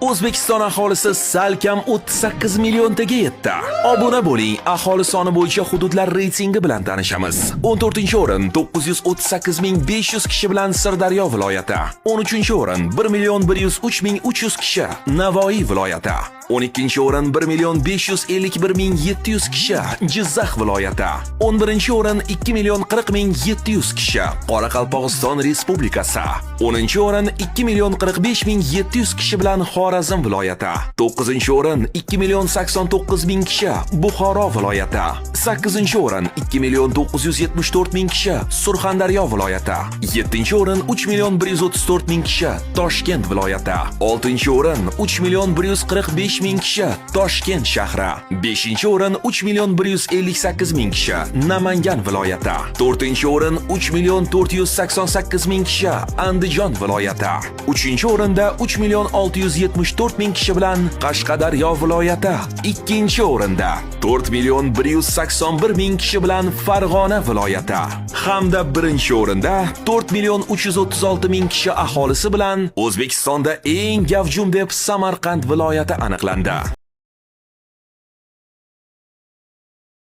O'zbekiston aholisi salkam 38 milliontaga yetdi. Obuna bo'ling, aholi soni bo'yicha hududlar reytingi bilan tanishamiz. 14-o'rin 938.500 kishi bilan Sirdaryo viloyati. 13-o'rin 1.103.300 kishi Navoiy viloyati. 12-o'rin 1.551.700 kishi Jizzax viloyati. 11-o'rin 2.40.700 kishi Qoraqalpog'iston Respublikasi. 10-o'rin 2.45.700 kishi bilan Xorazm viloyati. 9-o'rin 2.89.000 kishi Buxoro viloyati. 8-o'rin 2.974.000 kishi Surxondaryo viloyati. 7-o'rin 3.134.000 kishi Toshkent viloyati. 6-o'rin 3.145.000 kishi Toshkent shahri. 5-o'rin 3.158.000 kishi Namangan viloyati. 4-o'rin 3.488.000 kishi Andijon viloyati. 3-o'rinda 3.674.000 kishi bilan Qashqadaryo viloyati. 2-o'rinda 4.181.000 kishi bilan Farg'ona viloyati. Hamda 1-o'rinda 4.336.000 kishi aholisi bilan O'zbekistonda eng gavjum deb Samarqand viloyati aniqlandi.